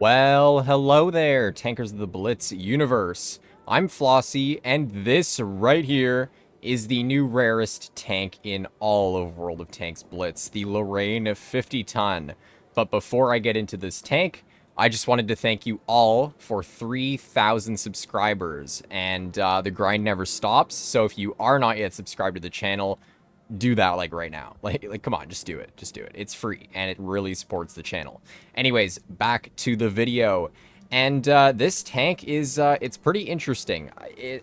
Well, hello there, tankers of the Blitz universe. I'm Flossie, and this right here is the new rarest tank in all of World of Tanks Blitz, the Lorraine 50-ton. But before I get into this tank, I just wanted to thank you all for 3,000 subscribers, and the grind never stops, so if you are not yet subscribed to the channel, do that like right now. Like come on, just do it. Just do it. It's free and it really supports the channel. Anyways, back to the video. And this tank is it's pretty interesting.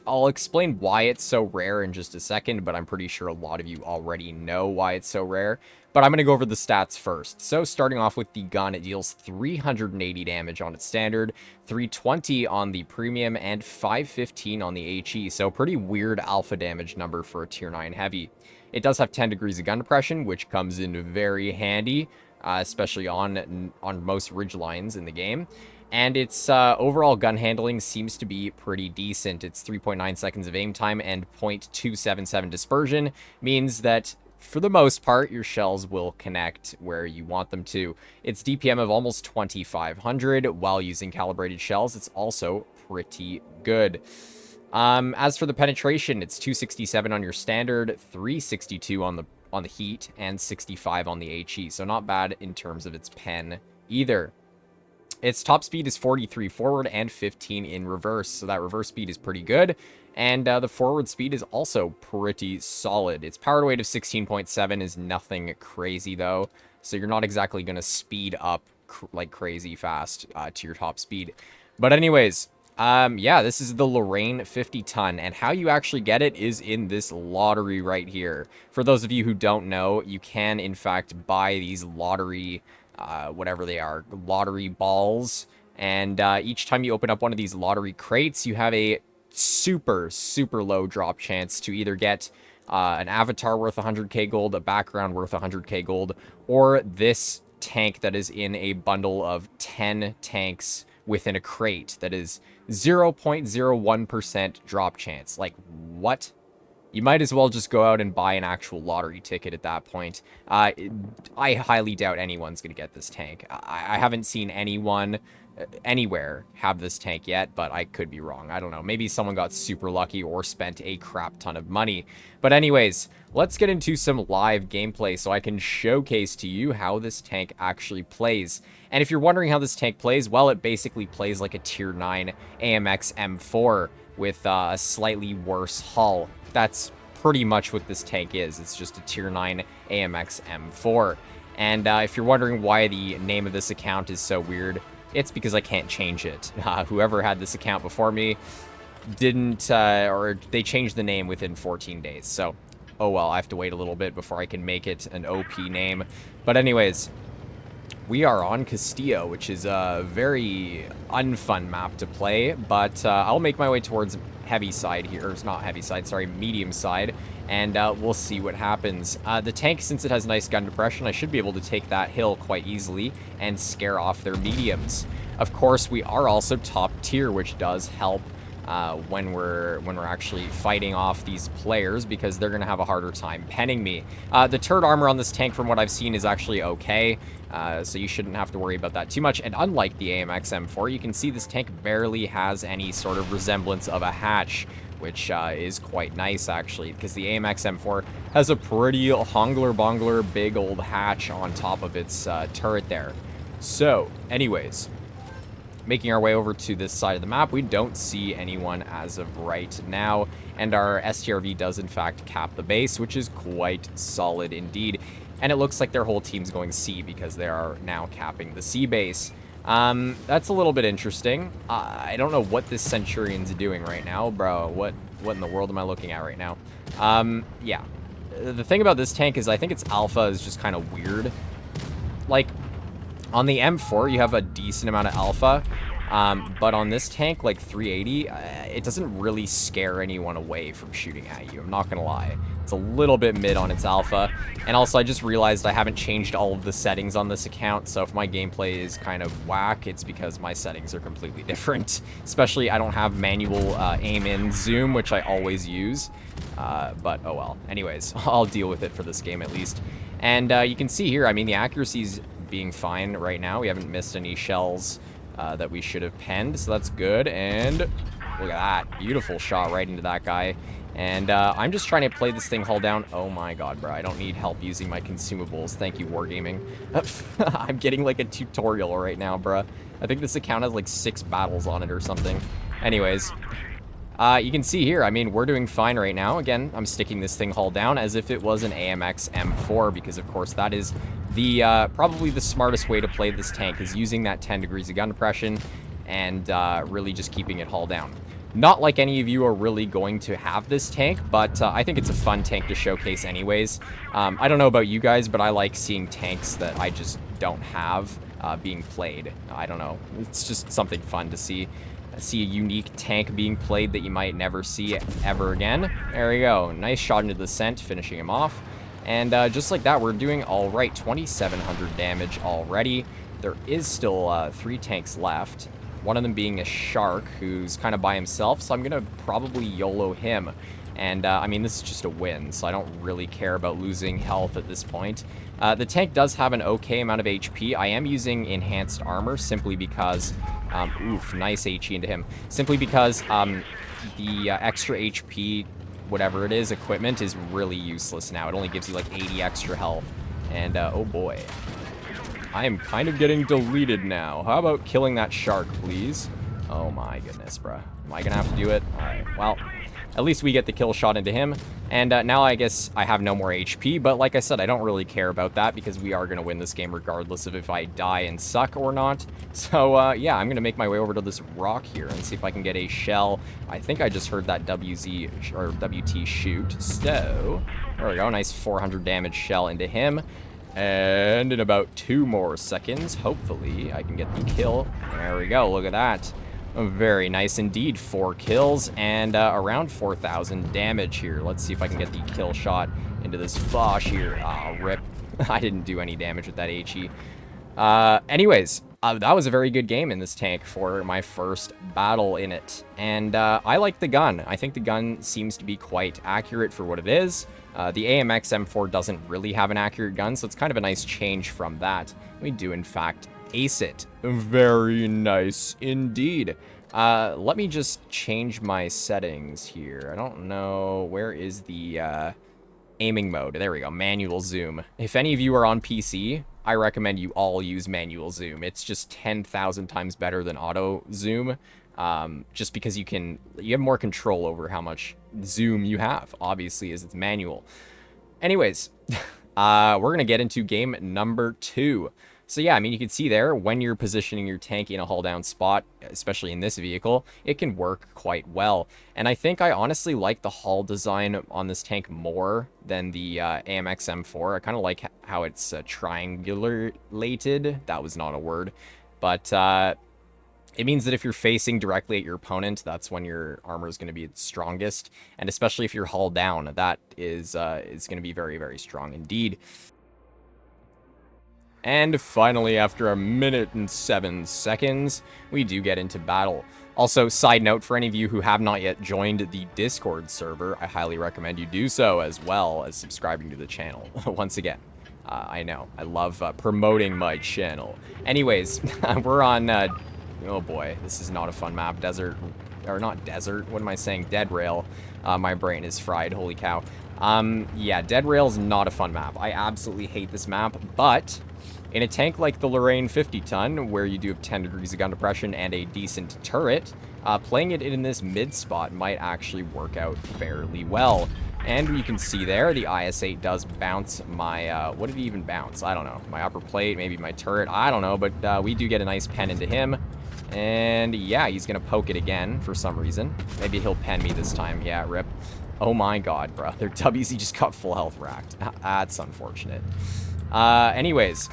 I'll explain why it's so rare in just a second, but I'm pretty sure a lot of you already know why it's so rare. But I'm going to go over the stats first. So starting off with the gun, it deals 380 damage on its standard, 320 on the premium, and 515 on the HE. So pretty weird alpha damage number for a tier 9 heavy. It does have 10 degrees of gun depression, which comes in very handy, especially on most ridge lines in the game. And its overall gun handling seems to be pretty decent. It's 3.9 seconds of aim time and 0.277 dispersion, means that for the most part, your shells will connect where you want them to. Its DPM of almost 2,500 while using calibrated shells. It's also pretty good. As for the penetration, it's 267 on your standard, 362 on the heat, and 65 on the HE. So not bad in terms of its pen either. Its top speed is 43 forward and 15 in reverse, so that reverse speed is pretty good. And the forward speed is also pretty solid. Its power weight of 16.7 is nothing crazy, though, so you're not exactly going to speed up like crazy fast to your top speed. But anyways, yeah, this is the Lorraine 50-ton, and how you actually get it is in this lottery right here. For those of you who don't know, you can, in fact, buy these lottery, whatever they are, lottery balls, and each time you open up one of these lottery crates, you have a super low drop chance to either get an avatar worth 100k gold, a background worth 100k gold, or this tank that is in a bundle of 10 tanks within a crate that is 0.01% drop chance. Like, what? You might as well just go out and buy an actual lottery ticket at that point. I highly doubt anyone's going to get this tank. I haven't seen anyone anywhere have this tank yet, but I could be wrong. I don't know. Maybe someone got super lucky or spent a crap ton of money. But anyways, let's get into some live gameplay so I can showcase to you how this tank actually plays. And if you're wondering how this tank plays, well, it basically plays like a tier 9 AMX M4 with a slightly worse hull. That's pretty much what this tank is. It's just a tier 9 AMX M4. And if you're wondering why the name of this account is so weird, it's because I can't change it. Whoever had this account before me didn't, or they changed the name within 14 days. So, oh well, I have to wait a little bit before I can make it an OP name. But anyways, we are on Castillo, which is a very unfun map to play, but I'll make my way towards heavy side here, or not heavy side, sorry, medium side, and we'll see what happens. The tank, since it has nice gun depression, I should be able to take that hill quite easily and scare off their mediums. Of course, we are also top tier, which does help when we're actually fighting off these players, because they're going to have a harder time penning me. The turret armor on this tank, from what I've seen, is actually okay, so you shouldn't have to worry about that too much. And unlike the AMX M4, you can see this tank barely has any sort of resemblance of a hatch, which is quite nice, actually, because the AMX M4 has a pretty hongler-bongler big old hatch on top of its turret there. So, anyways, making our way over to this side of the map, we don't see anyone as of right now, and our STRV does in fact cap the base, which is quite solid indeed. And it looks like their whole team's going C because they are now capping the C base. That's a little bit interesting. I don't know what this Centurion's doing right now, bro. What in the world am I looking at right now? Yeah. The thing about this tank is I think its alpha is just kind of weird. Like, on the M4, you have a decent amount of alpha, but on this tank, like 380, it doesn't really scare anyone away from shooting at you. I'm not gonna lie. It's a little bit mid on its alpha, and also I just realized I haven't changed all of the settings on this account, so if my gameplay is kind of whack, it's because my settings are completely different. Especially, I don't have manual aim-in zoom, which I always use, but oh well. Anyways, I'll deal with it for this game at least. And you can see here, I mean, the accuracy's being fine right now. We haven't missed any shells that we should have penned, so that's good. And look at that. Beautiful shot right into that guy. And I'm just trying to play this thing hull down. Oh my god, bro. I don't need help using my consumables. Thank you, Wargaming. I'm getting like a tutorial right now, bro. I think this account has like 6 battles on it or something. Anyways, you can see here, I mean, we're doing fine right now. Again, I'm sticking this thing hull down as if it was an AMX M4 because, of course, that is the probably the smartest way to play this tank is using that 10 degrees of gun depression and really just keeping it hull down. Not like any of you are really going to have this tank, but I think it's a fun tank to showcase anyways. I don't know about you guys, but I like seeing tanks that I just don't have being played. I don't know. It's just something fun to see. See a unique tank being played that you might never see ever again. There we go. Nice shot into the scent, finishing him off. And just like that, we're doing all right. 2,700 damage already. There is still 3 tanks left. One of them being a shark who's kind of by himself, so I'm going to probably YOLO him. And, I mean, this is just a win, so I don't really care about losing health at this point. The tank does have an okay amount of HP. I am using enhanced armor simply because... oof, nice HE into him. Simply because the extra HP, whatever it is, equipment is really useless now. It only gives you like 80 extra health. And, oh boy. I am kind of getting deleted now. How about killing that shark, please? Oh my goodness, bruh. Am I gonna have to do it? Alright, well, at least we get the kill shot into him. And now I guess I have no more HP, but like I said, I don't really care about that because we are gonna win this game regardless of if I die and suck or not. So, yeah, I'm gonna make my way over to this rock here and see if I can get a shell. I think I just heard that WZ, or WT shoot. So, there we go, nice 400 damage shell into him. And in about 2 more seconds, hopefully, I can get the kill. There we go, look at that. Very nice indeed. 4 kills and around 4,000 damage here. Let's see if I can get the kill shot into this Foch here. Ah, rip. I didn't do any damage with that HE. Anyways, that was a very good game in this tank for my first battle in it. And I like the gun. I think the gun seems to be quite accurate for what it is. The AMX M4 doesn't really have an accurate gun, so it's kind of a nice change from that. We do, in fact, ace it. Very nice indeed. Let me just change my settings here. I don't know. Where is the aiming mode? There we go. Manual zoom. If any of you are on PC, I recommend you all use manual zoom. It's just 10,000 times better than auto zoom. Just because you have more control over how much zoom you have, obviously, as it's manual. Anyways, we're going to get into game number 2. So yeah, I mean, you can see there, when you're positioning your tank in a hull down spot, especially in this vehicle, it can work quite well. And I think I honestly like the hull design on this tank more than the AMX M4. I kind of like how it's triangulated. That was not a word. But it means that if you're facing directly at your opponent, that's when your armor is going to be its strongest. And especially if you're hull down, that is going to be very, very strong indeed. And finally, after 1 minute and 7 seconds, we do get into battle. Also, side note, for any of you who have not yet joined the Discord server, I highly recommend you do so, as well as subscribing to the channel. Once again, I know, I love promoting my channel. Anyways, we're on, oh boy, this is not a fun map. Desert, or not desert, what am I saying? Dead Rail. My brain is fried, holy cow. Yeah, Dead Rail's not a fun map. I absolutely hate this map, but in a tank like the Lorraine 50-ton, where you do have 10 degrees of gun depression and a decent turret, playing it in this mid spot might actually work out fairly well. And you can see there, the IS-8 does bounce my, what did he even bounce? I don't know. My upper plate, maybe my turret, I don't know, but we do get a nice pen into him. And yeah, he's going to poke it again for some reason. Maybe he'll pen me this time. Yeah, rip. Oh my god, bro. Their WZ just got full health racked. That's unfortunate. Anyways,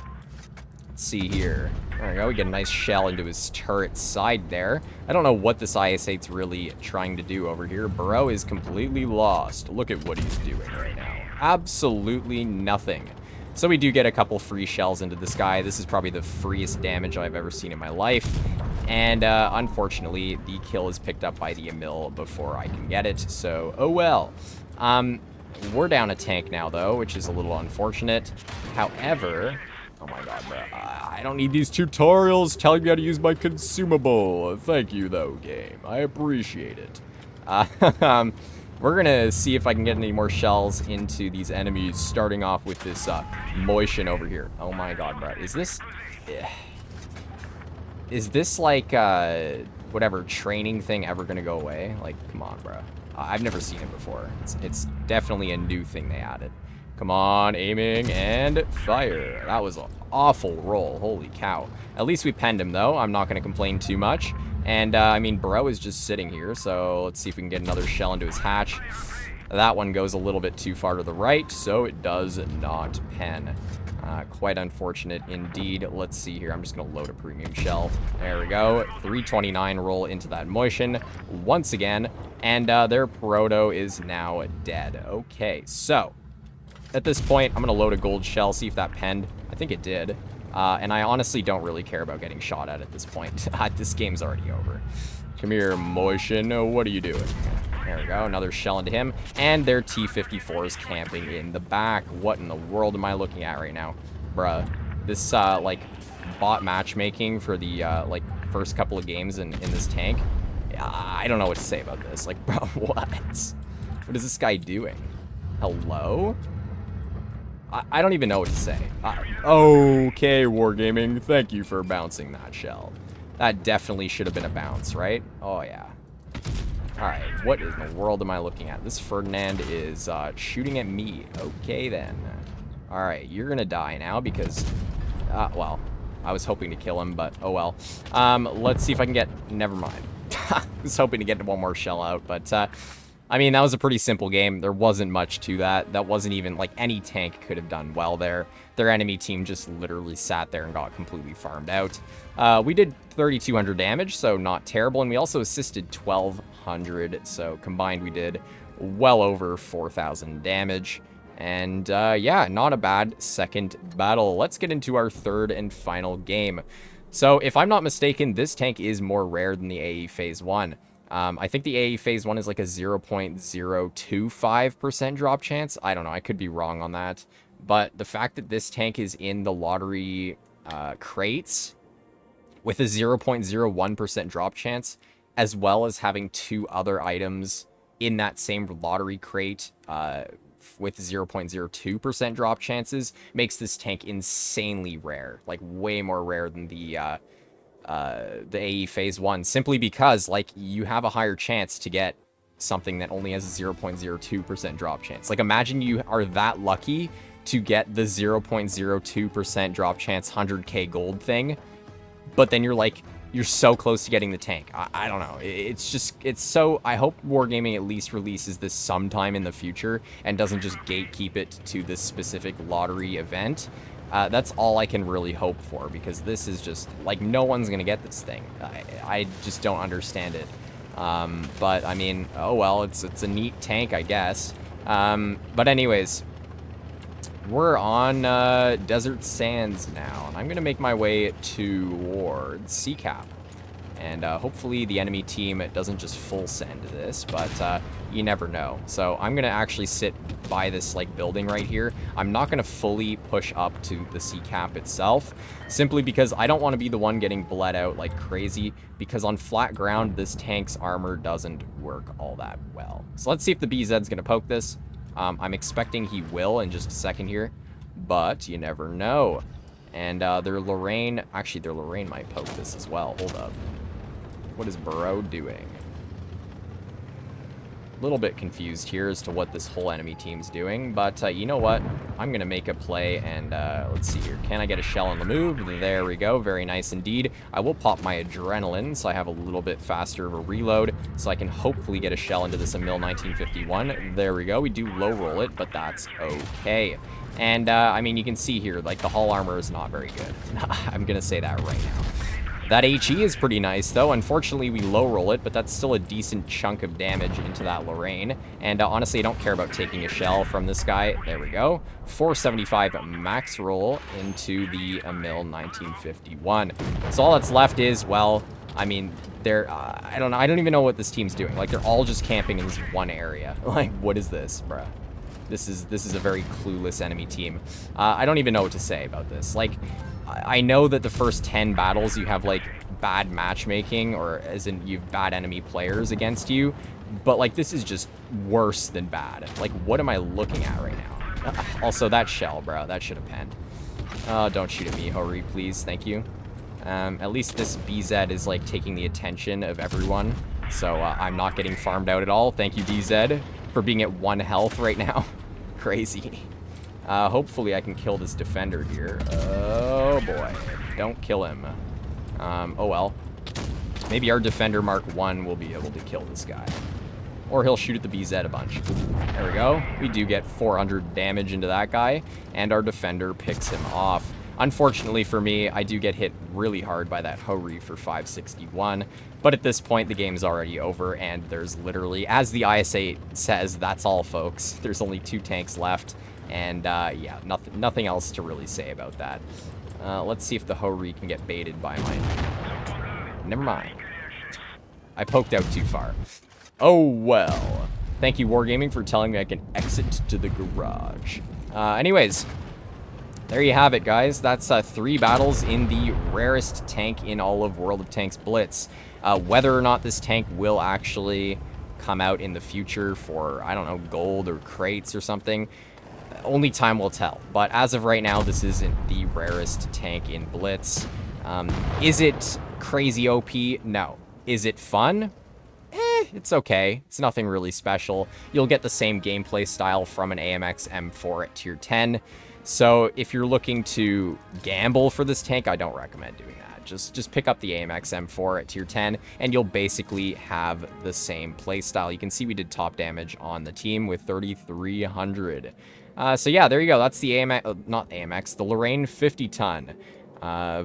let's see here. There we go. We get a nice shell into his turret side there. I don't know what this IS-8's really trying to do over here. Bro is completely lost. Look at what he's doing right now. Absolutely nothing. So we do get a couple free shells into this guy. This is probably the freest damage I've ever seen in my life. And unfortunately, the kill is picked up by the Emil before I can get it. So, oh well. We're down a tank now, though, which is a little unfortunate. However, Oh my god, bro. I don't need these tutorials telling me how to use my consumable. Thank you, though, game. I appreciate it. We're gonna see if I can get any more shells into these enemies, starting off with this motion over here. Oh my god, bro. Is this... Is this, like, whatever training thing ever gonna go away? Like, come on, bro. I've never seen it before. It's definitely a new thing they added. Come on, aiming, and fire. That was an awful roll. Holy cow. At least we penned him, though. I'm not going to complain too much. And, I mean, bro is just sitting here, so let's see if we can get another shell into his hatch. That one goes a little bit too far to the right, so it does not pen. Quite unfortunate indeed. Let's see here. I'm just going to load a premium shell. There we go. 329 roll into that motion once again. And their proto is now dead. Okay, so... At this point, I'm going to load a gold shell, see if that penned. I think it did. And I honestly don't really care about getting shot at this point. This game's already over. Come here, Motion. What are you doing? There we go. Another shell into him. And their T-54 is camping in the back. What in the world am I looking at right now? Bruh. This, like, bot matchmaking for the, like, first couple of games in this tank. I don't know what to say about this. Like, bro, what? What is this guy doing? Hello? I don't even know what to say. Okay, Wargaming, thank you for bouncing that shell. That definitely should have been a bounce, right? Oh, yeah. Alright, what in the world am I looking at? This Ferdinand is shooting at me. Okay, then. Alright, you're gonna die now because... well, I was hoping to kill him, but oh well. Let's see if I can get... Never mind. I was hoping to get one more shell out, but... I mean, that was a pretty simple game. There wasn't much to that. That wasn't even, like, any tank could have done well there. Their enemy team just literally sat there and got completely farmed out. We did 3,200 damage, so not terrible. And we also assisted 1,200. So combined, we did well over 4,000 damage. And, yeah, not a bad second battle. Let's get into our third and final game. So, if I'm not mistaken, this tank is more rare than the AE Phase 1. I think the AE Phase 1 is like a 0.025% drop chance. I don't know. I could be wrong on that. But the fact that this tank is in the lottery crates with a 0.01% drop chance, as well as having two other items in that same lottery crate with 0.02% drop chances, makes this tank insanely rare. Like, way more rare than the AE Phase 1, simply because, like, you have a higher chance to get something that only has a 0.02% drop chance. Like, imagine you are that lucky to get the 0.02% drop chance 100k gold thing, but then you're so close to getting the tank. I don't know. It's so... I hope Wargaming at least releases this sometime in the future and doesn't just gatekeep it to this specific lottery event. That's all I can really hope for, because this is just, like, no one's gonna get this thing. I just don't understand it. But, I mean, oh well, it's a neat tank, I guess. But anyways, we're on Desert Sands now, and I'm gonna make my way towards Seacap. And hopefully the enemy team doesn't just full send this, but you never know. So I'm going to actually sit by this, like, building right here. I'm not going to fully push up to the sea cap itself, simply because I don't want to be the one getting bled out like crazy, because on flat ground, this tank's armor doesn't work all that well. So let's see if the BZ's going to poke this. I'm expecting he will in just a second here, but you never know. And their Lorraine... Actually, their Lorraine might poke this as well. Hold up. What is bro doing? A little bit confused here as to what this whole enemy team's doing, but you know what? I'm going to make a play, and let's see here. Can I get a shell on the move? There we go. Very nice indeed. I will pop my adrenaline, so I have a little bit faster of a reload, so I can hopefully get a shell into this Emil 1951. There we go. We do low roll it, but that's okay. And, I mean, you can see here, like, the hull armor is not very good. I'm going to say that right now. That HE is pretty nice, though. Unfortunately, we low roll it, but that's still a decent chunk of damage into that Lorraine. And honestly, I don't care about taking a shell from this guy. There we go. 475 max roll into the Emil 1951. So all that's left is, well, I mean, they're, I don't know. I don't even know what this team's doing. Like, they're all just camping in this one area. Like, what is this, bruh? This is a very clueless enemy team. I don't even know what to say about this. Like, I know that the first 10 battles you have, like, bad matchmaking, or as in you have bad enemy players against you, but, like, this is just worse than bad. Like, what am I looking at right now? Also, that shell, bro. That should have penned. Oh, don't shoot at me, Hori, please. Thank you. At least this BZ is, like, taking the attention of everyone, so I'm not getting farmed out at all. Thank you, BZ, for being at 1 health right now. Crazy. Hopefully I can kill this defender here. Oh, boy. Don't kill him. Oh, well. Maybe our defender Mark 1 will be able to kill this guy. Or he'll shoot at the BZ a bunch. There we go. We do get 400 damage into that guy, and our defender picks him off. Unfortunately for me, I do get hit really hard by that Hori for 561, but at this point, the game's already over, and there's literally, as the IS-8 says, that's all, folks. There's only 2 tanks left, and yeah, nothing else to really say about that. Let's see if the Hori can get baited by mine. Never mind. I poked out too far. Oh, well. Thank you, Wargaming, for telling me I can exit to the garage. Anyways, there you have it, guys. That's 3 battles in the rarest tank in all of World of Tanks Blitz. Whether or not this tank will actually come out in the future for, I don't know, gold or crates or something, only time will tell. But as of right now, this isn't the rarest tank in Blitz. Is it crazy OP? No. Is it fun? It's okay. It's nothing really special. You'll get the same gameplay style from an AMX M4 at tier 10. So if you're looking to gamble for this tank, I don't recommend doing that. Just pick up the AMX M4 at tier 10, and you'll basically have the same playstyle. You can see we did top damage on the team with 3,300. So yeah, there you go. That's the AMX, not AMX, the Lorraine 50-ton.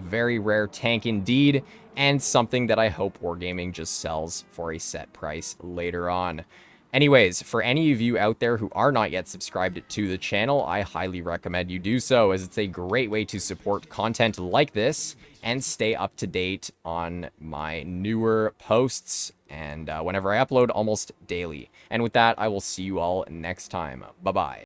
Very rare tank indeed, and something that I hope Wargaming just sells for a set price later on. Anyways, for any of you out there who are not yet subscribed to the channel, I highly recommend you do so, as it's a great way to support content like this and stay up to date on my newer posts and whenever I upload almost daily. And with that, I will see you all next time. Bye-bye.